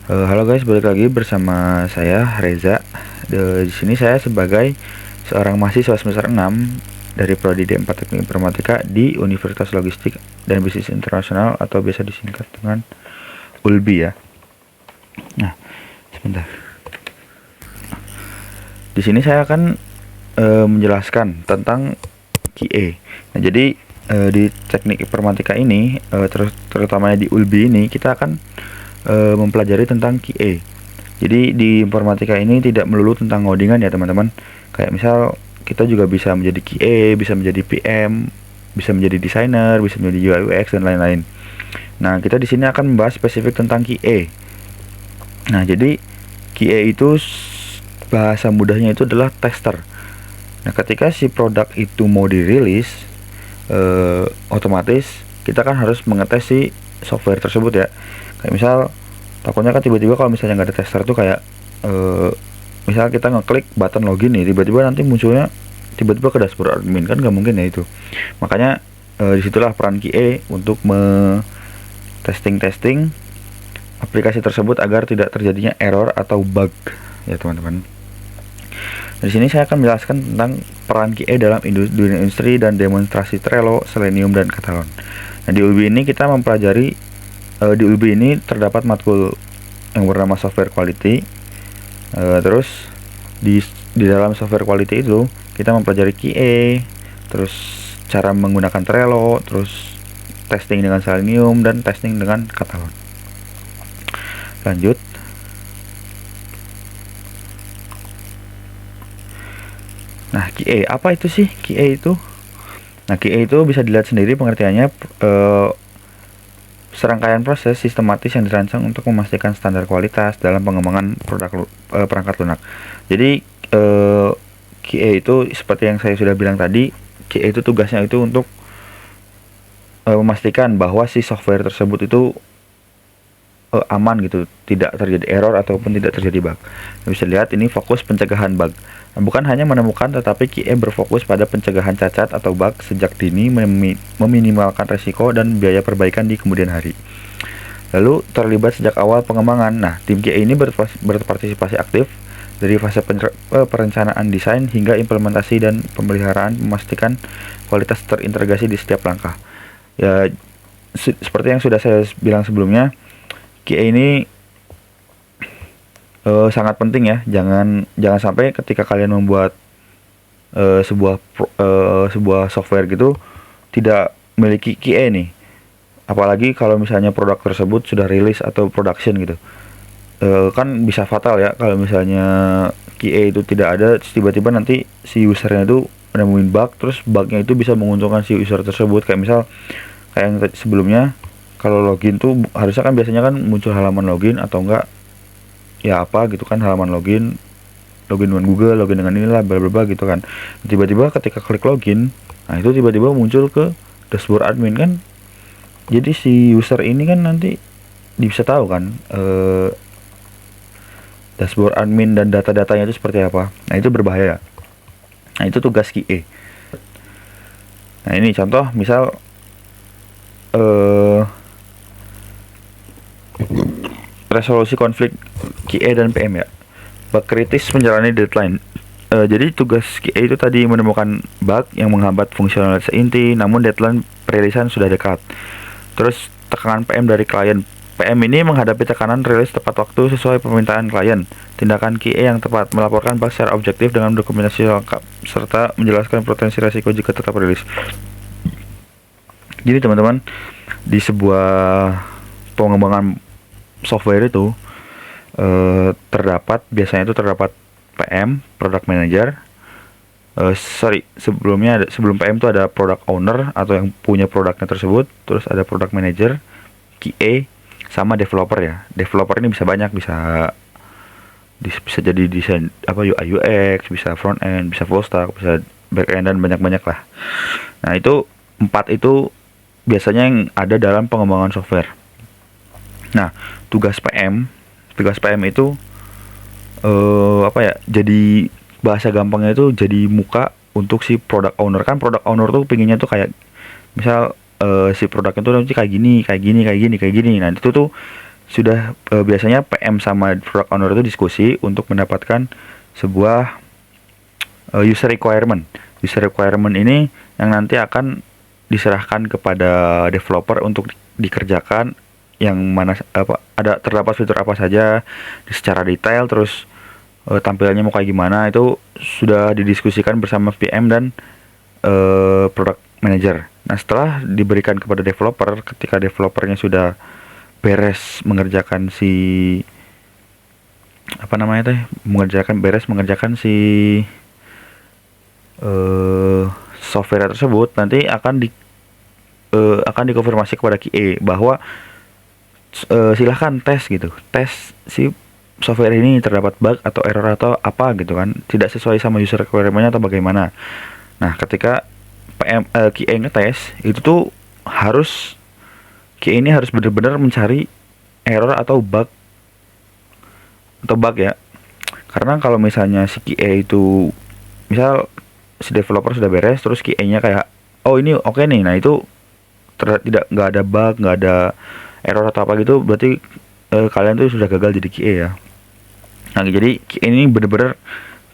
Halo guys, balik lagi bersama saya Reza. Di sini saya sebagai seorang mahasiswa semester 6 dari Prodi D4 Teknik Informatika di Universitas Logistik dan Bisnis Internasional atau biasa disingkat dengan ULBI ya. Nah, sebentar. Di sini saya akan menjelaskan tentang QA. Nah, jadi di Teknik Informatika ini, terutamanya di ULBI ini, kita akan mempelajari tentang QA. Jadi di informatika ini tidak melulu tentang ngodingan ya teman-teman. Kayak misal kita juga bisa menjadi QA, bisa menjadi PM, bisa menjadi desainer, bisa menjadi UI UX dan lain-lain. Nah, kita di sini akan membahas spesifik tentang QA. Nah, jadi QA itu bahasa mudahnya itu adalah tester. Nah, ketika si produk itu mau dirilis, otomatis kita kan harus mengetes si software tersebut ya. Kayak misal takutnya kan tiba-tiba kalau misalnya nggak ada tester tuh kayak misal kita ngeklik button login nih, tiba-tiba nanti munculnya tiba-tiba ke dashboard admin, kan nggak mungkin ya itu. Makanya disitulah peran QA untuk testing aplikasi tersebut agar tidak terjadinya error atau bug ya teman-teman. Di sini saya akan menjelaskan tentang peran QA dalam dunia industri dan demonstrasi Trello, Selenium, dan Catalan. Nah, di ULBI ini kita mempelajari di ULBI ini terdapat matkul yang bernama software quality. Terus di dalam software quality itu kita mempelajari QA, terus cara menggunakan Trello, terus testing dengan Selenium, dan testing dengan Catalan. Lanjut. Nah, QA apa itu sih QA itu? Nah, QA itu bisa dilihat sendiri pengertiannya, serangkaian proses sistematis yang dirancang untuk memastikan standar kualitas dalam pengembangan produk perangkat lunak. Jadi QA itu seperti yang saya sudah bilang tadi, QA itu tugasnya itu untuk memastikan bahwa si software tersebut itu aman gitu, tidak terjadi error ataupun tidak terjadi bug. Bisa lihat ini fokus pencegahan bug. Nah, bukan hanya menemukan, tetapi QA berfokus pada pencegahan cacat atau bug sejak dini, meminimalkan resiko dan biaya perbaikan di kemudian hari. Lalu terlibat sejak awal pengembangan. Nah, tim QA ini berpartisipasi aktif dari fase perencanaan desain hingga implementasi dan pemeliharaan, memastikan kualitas terintegrasi di setiap langkah. Ya, seperti yang sudah saya bilang sebelumnya, QA ini sangat penting ya. Jangan sampai ketika kalian membuat sebuah software gitu tidak memiliki QA nih. Apalagi kalau misalnya produk tersebut sudah rilis atau production gitu. Kan bisa fatal ya kalau misalnya QA itu tidak ada, tiba-tiba nanti si usernya itu menemuin bug, terus bugnya itu bisa menguntungkan si user tersebut. Kayak misal kayak yang sebelumnya, kalau login tuh harusnya kan biasanya kan muncul halaman login atau enggak ya apa gitu kan, halaman login dengan Google, login dengan inilah bla bla bla gitu kan. Tiba-tiba ketika klik login, nah itu tiba-tiba muncul ke dashboard admin kan. Jadi si user ini kan nanti bisa tahu kan dashboard admin dan data-datanya itu seperti apa. Nah, itu berbahaya. Nah, itu tugas QA. Nah, ini contoh misal resolusi konflik QA dan PM ya. Bug kritis menjalani deadline. Jadi tugas QA itu tadi menemukan bug yang menghambat fungsionalitas inti, namun deadline perilisan sudah dekat. Terus tekanan PM dari klien. PM ini menghadapi tekanan rilis tepat waktu sesuai permintaan klien. Tindakan QA yang tepat, melaporkan bug secara objektif dengan dokumentasi lengkap, serta menjelaskan potensi resiko jika tetap rilis. Jadi teman-teman, di sebuah pengembangan software itu biasanya terdapat PM, product manager. Sebelum PM itu ada product owner atau yang punya produknya tersebut, terus ada product manager, QA, sama developer ya. Developer ini bisa banyak, bisa jadi desain UI UX, bisa front end, bisa full stack, bisa back end, dan banyak lah. Nah, itu 4 itu biasanya yang ada dalam pengembangan software. Nah, tugas PM itu jadi bahasa gampangnya itu jadi muka untuk si product owner. Kan product owner tuh pinginnya tuh kayak misal si produknya tuh nanti kayak gini. Nah, itu tuh biasanya PM sama product owner itu diskusi untuk mendapatkan sebuah user requirement. User requirement ini yang nanti akan diserahkan kepada developer untuk dikerjakan, yang mana ada terdapat fitur apa saja secara detail, terus tampilannya mau kayak gimana, itu sudah didiskusikan bersama PM dan product manager. Nah, setelah diberikan kepada developer, ketika developernya sudah beres mengerjakan mengerjakan si software tersebut, nanti akan dikonfirmasi kepada QA bahwa silahkan tes gitu, tes si software ini terdapat bug atau error atau apa gitu kan, tidak sesuai sama user requirement-nya atau bagaimana. Nah, ketika QA ngetes itu tuh QA ini harus benar-benar mencari error atau bug ya. Karena kalau misalnya si QA itu, misal si developer sudah beres, terus QA-nya kayak, oh ini oke nih, nah itu nggak ada bug, nggak ada error atau apa gitu, berarti kalian tuh sudah gagal jadi QA ya. Nah, jadi QA ini bener-bener,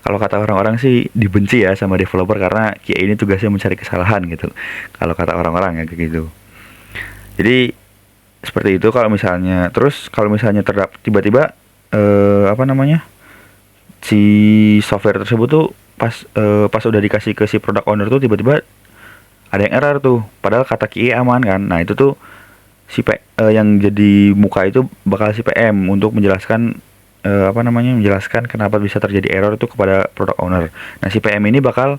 kalau kata orang-orang sih dibenci ya sama developer, karena QA ini tugasnya mencari kesalahan gitu, kalau kata orang-orang ya kayak gitu. Jadi seperti itu. Kalau misalnya tiba-tiba si software tersebut tuh pas udah dikasih ke si product owner tuh tiba-tiba ada yang error tuh, padahal kata QA aman kan. Nah, itu tuh yang jadi muka itu bakal si PM untuk menjelaskan menjelaskan kenapa bisa terjadi error itu kepada product owner. Nah, si PM ini bakal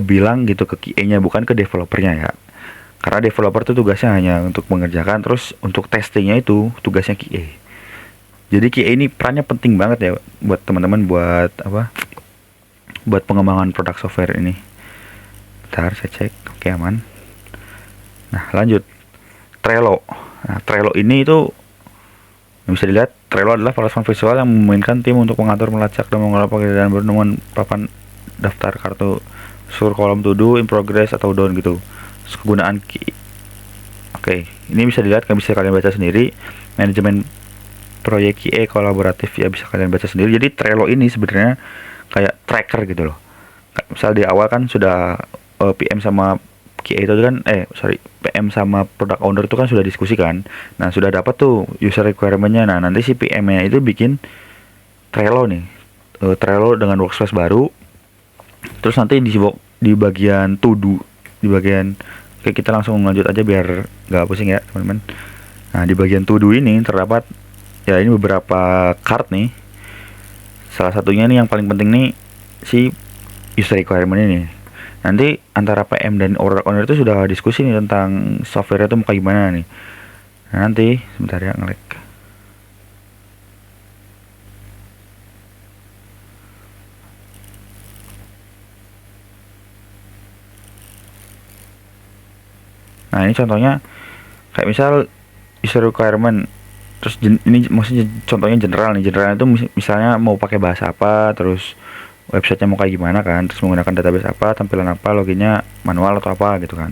bilang gitu ke QA-nya, bukan ke developernya ya. Karena developer tuh tugasnya hanya untuk mengerjakan, terus untuk testingnya itu tugasnya QA. Jadi QA ini perannya penting banget ya buat teman-teman, buat pengembangan produk software ini. Bentar, saya cek. Oke, aman. Nah, lanjut. Trello. Nah, Trello ini itu bisa dilihat, Trello adalah platform visual yang memungkinkan tim untuk mengatur, melacak, dan mengelola pekerjaan penurunan papan daftar kartu, sur kolom to do, in progress, atau down gitu. Kegunaan Oke, ini bisa dilihat, bisa kalian baca sendiri. Manajemen proyek QA kolaboratif ya, bisa kalian baca sendiri. Jadi Trello ini sebenarnya kayak tracker gitu loh. Misal di awal kan sudah PM sama QA itu kan PM sama product owner itu kan sudah diskusi kan. Nah, sudah dapat tuh user requirement-nya. Nah, nanti si PM-nya itu bikin Trello nih. Trello dengan workspace baru. Terus nanti di bagian to do, oke, kita langsung lanjut aja biar nggak pusing ya, teman-teman. Nah, di bagian to do ini terdapat ya, ini beberapa card nih. Salah satunya nih yang paling penting nih, si user requirement ini. Nanti antara PM dan owner itu sudah diskusi nih tentang software itu mau kayak gimana nih. Nah, nanti sebentar ya, nge-lag. Nah, ini contohnya kayak misal user requirement, terus ini maksudnya contohnya general nih. General itu misalnya mau pakai bahasa apa, terus websitenya mau kayak gimana kan, terus menggunakan database apa, tampilan apa, loginnya manual atau apa gitu kan.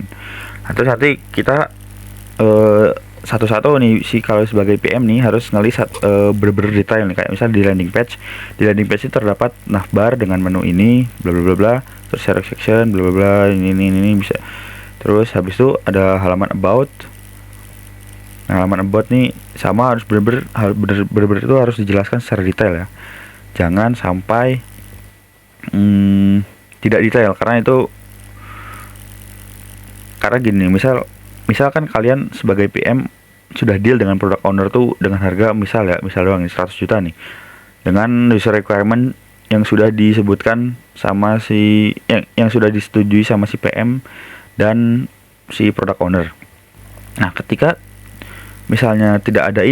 Nah, terus nanti kita satu-satu nih, kalau sebagai PM nih harus ngelihat bener-bener detail nih. Kayak misal di landing page ini terdapat navbar dengan menu ini bla bla bla bla, terus share section bla bla bla, ini bisa. Terus habis itu ada halaman about. Nah, halaman about nih sama harus bener-bener itu harus dijelaskan secara detail ya. Jangan sampai tidak detail, karena gini, misalkan kalian sebagai PM sudah deal dengan product owner tuh dengan harga misal doang 100 juta nih, dengan user requirement yang sudah disebutkan sama yang sudah disetujui sama si PM dan si product owner. Nah, ketika misalnya tidak ada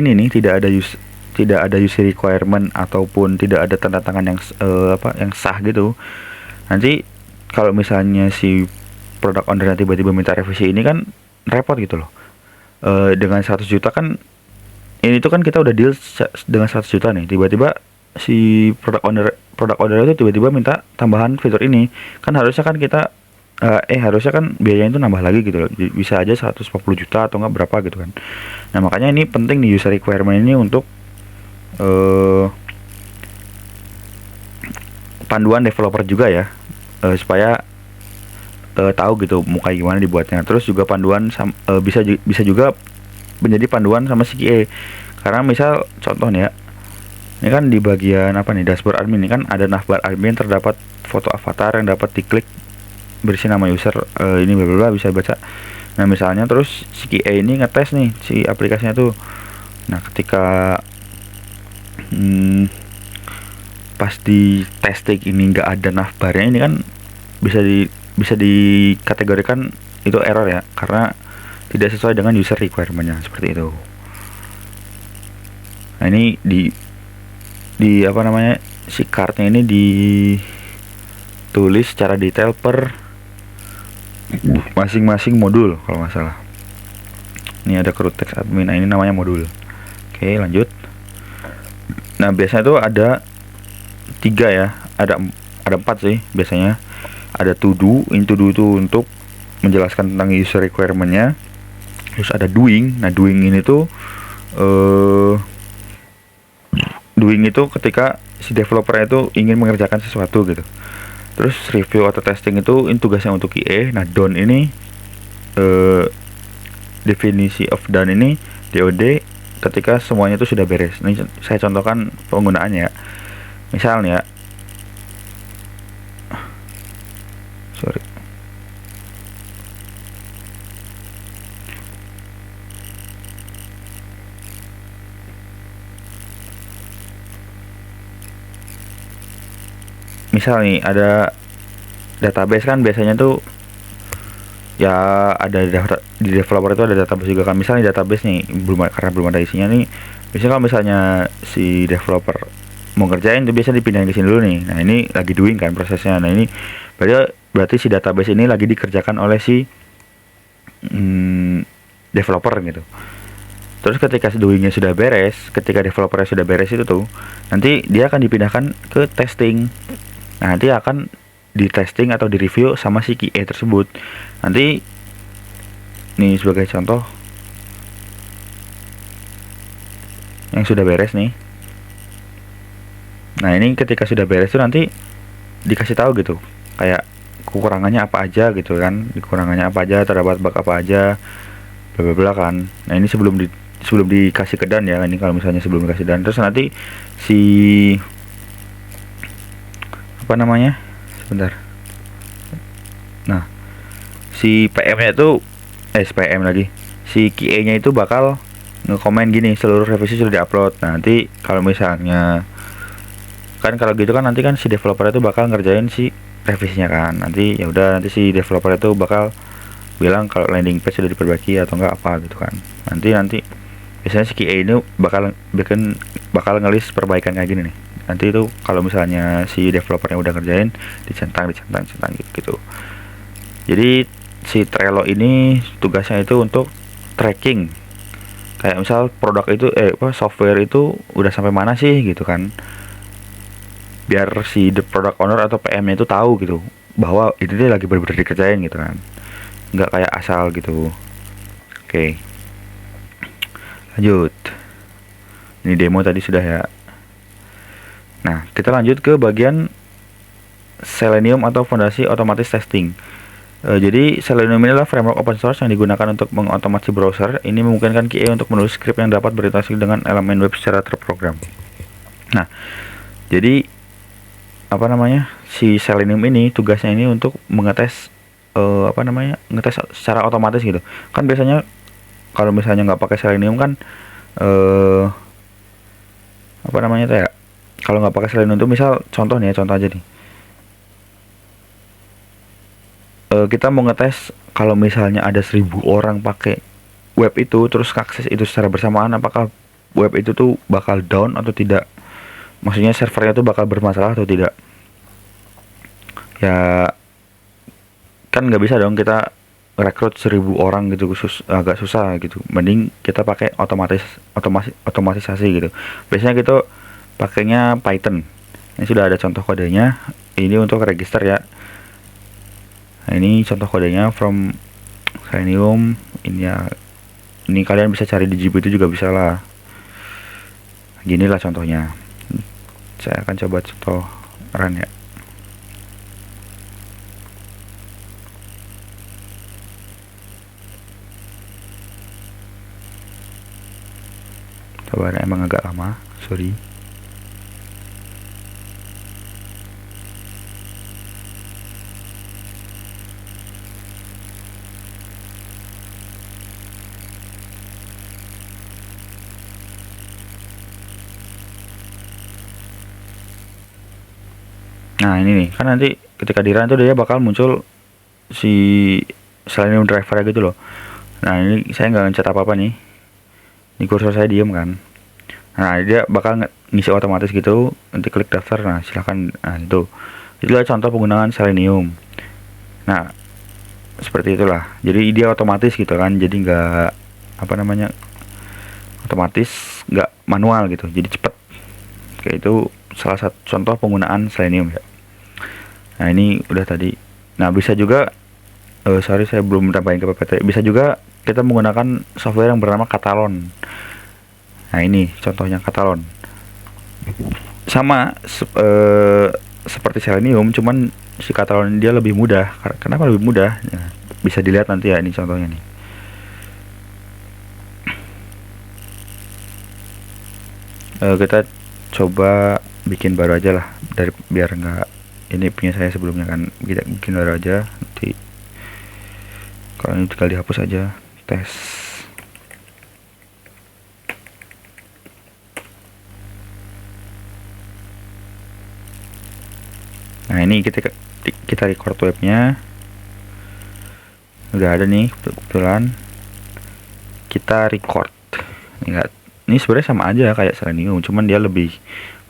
user requirement ataupun tidak ada tanda tangan yang sah gitu, nanti kalau misalnya si product owner tiba-tiba minta revisi, ini kan repot gitu loh. Dengan 100 juta kan, ini tuh kan kita udah deal dengan 100 juta nih, tiba-tiba si product owner itu tiba-tiba minta tambahan fitur ini, kan harusnya kan kita harusnya kan biayanya itu nambah lagi gitu loh. Bisa aja 140 juta atau enggak berapa gitu kan. Nah, makanya ini penting nih user requirement ini untuk eh, panduan developer juga ya, supaya tahu gitu mau kayak gimana dibuatnya. Terus juga panduan bisa juga menjadi panduan sama si QA. Karena misal contoh nih ya, ini kan di bagian apa nih, dashboard admin ini kan ada navbar admin, terdapat foto avatar yang dapat diklik berisi nama user, ini bla bla bla, bisa baca. Nah, misalnya terus si QA ini ngetes nih si aplikasinya tuh. Nah, ketika pas di testing ini nggak ada navbarnya, ini kan bisa dikategorikan itu error ya, karena tidak sesuai dengan user requirementnya, seperti itu. Nah, ini di apa namanya, si cardnya ini ditulis secara detail per masing-masing modul kalau nggak salah. Ini ada root text admin. Nah, ini namanya modul. Oke, lanjut. Nah, biasanya tuh ada 3 ya, ada 4 sih biasanya. Ada to do itu untuk menjelaskan tentang user requirementnya. Terus ada doing. Nah, doing ini tuh doing itu ketika si developer itu ingin mengerjakan sesuatu gitu. Terus review atau testing itu tugasnya untuk QA. Nah, done ini definisi of done ini DOD ketika semuanya itu sudah beres. Ini saya contohkan penggunaannya ya. Misalnya, sorry, misal nih ada database kan, biasanya tuh ya ada di developer itu ada database juga kan. Misalnya database nih karena belum ada isinya nih, biasanya kalau misalnya si developer mau ngerjain tuh biasa dipindahin ke sini dulu nih. Nah, ini lagi doing kan prosesnya. Nah, ini berarti si database ini lagi dikerjakan oleh si developer gitu. Terus ketika doingnya sudah beres, ketika developernya sudah beres itu tuh, nanti dia akan dipindahkan ke testing. Nah, nanti akan di testing atau di review sama si QA tersebut. Nanti nih sebagai contoh yang sudah beres nih. Nah, ini ketika sudah beres tuh nanti dikasih tahu gitu, kayak kekurangannya apa aja gitu kan, kekurangannya apa aja, terdapat bug apa aja, bla bla bla kan. Nah, ini sebelum dikasih ke dan ya, ini kalau misalnya sebelum dikasih dan. Terus nanti si apa namanya, sebentar, nah si PM-nya itu PM lagi, si QA-nya itu bakal nge-komen gini, seluruh revisi sudah diupload. Nah, nanti kalau misalnya kan, kalau gitu kan nanti kan si developer itu bakal ngerjain si revisinya kan. Nanti ya udah, nanti si developer itu bakal bilang kalau landing page sudah diperbaiki atau enggak apa gitu kan. Nanti biasanya si QA ini bakal ngelis perbaikan kayak gini nih. Nanti itu kalau misalnya si developernya udah ngerjain, dicentang gitu. Jadi si Trello ini tugasnya itu untuk tracking, kayak misal produk itu software itu udah sampai mana sih gitu kan, biar si the product owner atau PM-nya itu tahu gitu bahwa itu dia lagi benar-benar dikerjain gitu kan, nggak kayak asal gitu. Oke, lanjut. Ini demo tadi sudah ya. Nah, kita lanjut ke bagian Selenium atau fondasi otomatis testing. Jadi Selenium ini adalah framework open source yang digunakan untuk mengotomasi browser. Ini memungkinkan QA untuk menulis script yang dapat berinteraksi dengan elemen web secara terprogram. Nah, jadi apa namanya, si Selenium ini tugasnya ini untuk mengetes ngetes secara otomatis gitu. Kan biasanya kalau misalnya nggak pakai Selenium kan kalau nggak pakai Selenium itu, misal contoh aja nih, kita mau ngetes kalau misalnya ada 1000 orang pakai web itu, terus akses itu secara bersamaan, apakah web itu tuh bakal down atau tidak, maksudnya servernya tuh bakal bermasalah atau tidak. Ya kan nggak bisa dong kita rekrut 1000 orang gitu, agak susah gitu. Mending kita pakai otomatisasi gitu. Biasanya kita pakainya Python. Ini sudah ada contoh kodenya. Ini untuk register ya. Nah, ini contoh kodenya from Selenium. Ini ya, ini kalian bisa cari di GPU itu juga bisa lah. Gini lah contohnya. Saya akan coba contoh run ya. Coba, emang agak lama, sorry. Nah, ini nih, kan nanti ketika di run tuh dia bakal muncul si Selenium driver gitu loh. Nah, ini saya nggak ngecat apa-apa nih. Ini kursor saya diem kan. Nah, dia bakal ngisi otomatis gitu. Nanti klik daftar, nah silahkan. Nah, itulah contoh penggunaan Selenium. Nah, seperti itulah. Jadi dia otomatis gitu kan. Jadi nggak, apa namanya, otomatis, nggak manual gitu. Jadi cepet. Kayak itu salah satu contoh penggunaan Selenium ya. Nah, ini udah tadi. Nah, bisa juga, sorry saya belum tambahin ke PPT. Bisa juga kita menggunakan software yang bernama Katalon. Nah, ini contohnya Katalon. Sama seperti Selenium, cuman si Katalon dia lebih mudah. Kenapa lebih mudah? Nah, bisa dilihat nanti ya, ini contohnya nih. Kita coba bikin baru aja lah, dari biar nggak, ini punya saya sebelumnya kan, kita bikin baru aja. Nanti kalau ini tinggal dihapus aja, tes. Nah, ini kita record webnya udah ada nih kebetulan. Kita record ini sebenarnya sama aja kayak Selenium, cuman dia lebih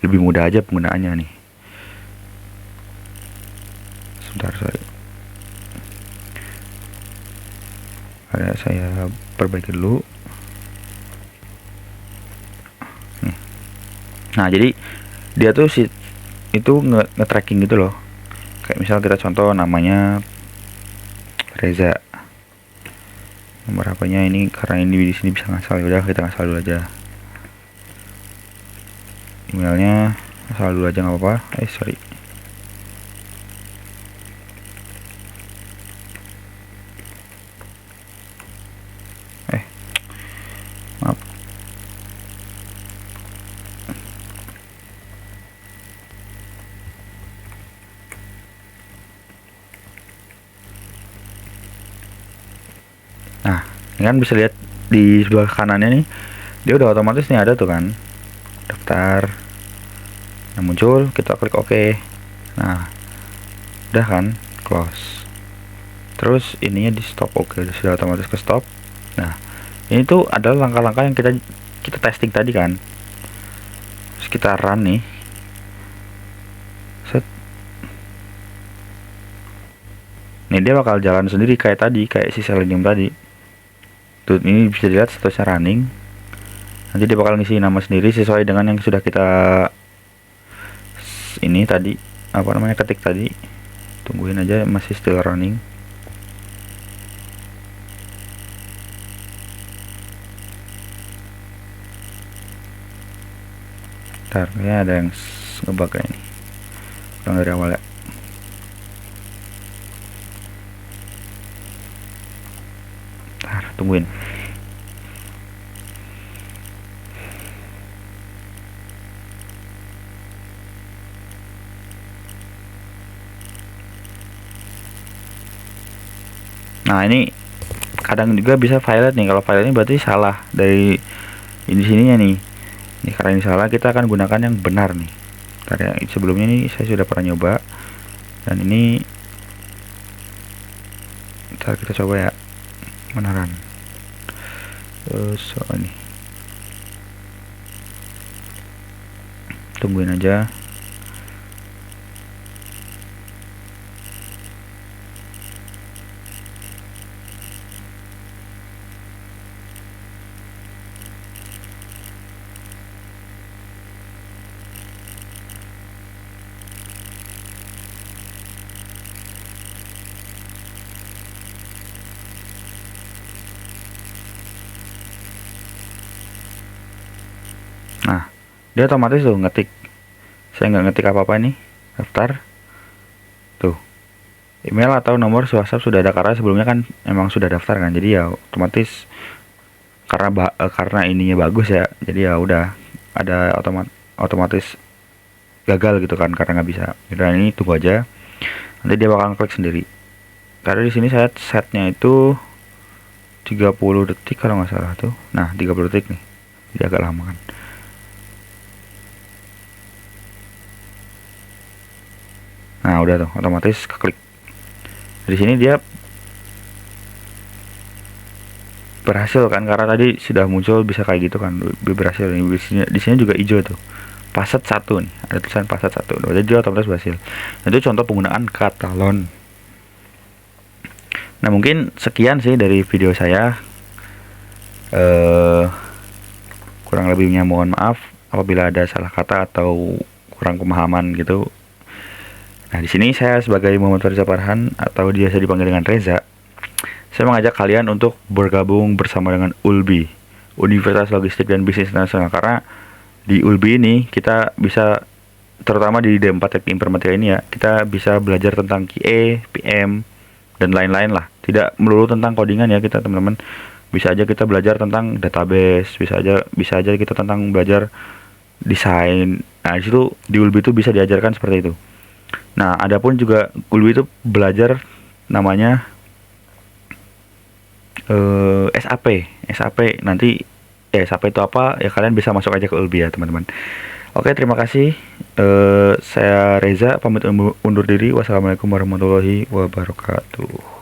mudah aja penggunaannya nih. Sebentar, sorry. Saya perbaiki dulu. Nah, jadi dia tuh itu nge-tracking gitu loh. Kayak misal kita contoh namanya Reza. Nomor HP-nya ini, karena ini di sini bisa ngasal, udah kita ngasal dulu aja. Emailnya asal dulu aja nggak apa-apa. Sorry. Maaf. Nah, ini kan bisa lihat di sebelah kanannya nih, dia udah otomatis nih ada tuh kan daftar. Nah, muncul, kita klik OK. Nah, udah kan, close. Terus ininya di stop. Oke, sudah otomatis ke stop. Nah, ini tuh adalah langkah-langkah yang kita testing tadi kan. Terus kita run nih. Set. Nih dia bakal jalan sendiri kayak tadi, kayak si Selenium tadi. Tuh, ini bisa dilihat statusnya running. Nanti dia bakal ngisi nama sendiri sesuai dengan yang sudah kita ini tadi, apa namanya, ketik tadi. Tungguin aja, masih still running. Ntar, kayaknya ada yang ngebug ini. Ulang dari awal ya. Ntar, tungguin. Nah, ini kadang juga bisa violet nih. Kalau violet ini berarti salah dari ini sininya nih. Ini karena ini salah, kita akan gunakan yang benar nih. Karena sebelumnya ini saya sudah pernah nyoba, dan ini ntar kita coba ya, beneran. Terus ini tungguin aja. dia otomatis tuh ngetik. Saya nggak ngetik apa-apa nih, daftar. Tuh, email atau nomor WhatsApp sudah ada karena sebelumnya kan emang sudah daftar kan. Jadi ya otomatis karena ininya bagus ya. Jadi ya udah ada otomatis gagal gitu kan karena nggak bisa. Dan ini tunggu aja. Nanti dia bakal klik sendiri. Karena di sini saya setnya itu 30 detik kalau nggak salah tuh. Nah, 30 detik nih. Jadi agak lama kan. Nah, udah tuh otomatis keklik. Di sini dia berhasil kan karena tadi sudah muncul bisa kayak gitu kan. Berhasil ini di sini juga hijau tuh. Passat 1 nih, ada tulisan Passat 1. Jadi dia otomatis berhasil. Nah, itu contoh penggunaan Katalon. Nah, mungkin sekian sih dari video saya. Kurang lebihnya mohon maaf apabila ada salah kata atau kurang pemahaman gitu. Nah, di sini saya sebagai Muhammad Farza Farhan atau biasa dipanggil dengan Reza, saya mengajak kalian untuk bergabung bersama dengan ULBI, Universitas Logistik dan Bisnis Internasional, karena di ULBI ini kita bisa, terutama di D4 Teknik Informatika ini ya, kita bisa belajar tentang QA, PM, dan lain-lain lah. Tidak melulu tentang codingan ya kita teman-teman. Bisa aja kita belajar tentang database, bisa aja kita tentang belajar desain. Nah, di situ di ULBI itu bisa diajarkan seperti itu. Nah, adapun juga ULBI itu belajar namanya SAP nanti. SAP itu apa ya, kalian bisa masuk aja ke ULBI ya teman-teman. Oke, terima kasih. Saya Reza pamit undur diri. Wassalamualaikum warahmatullahi wabarakatuh.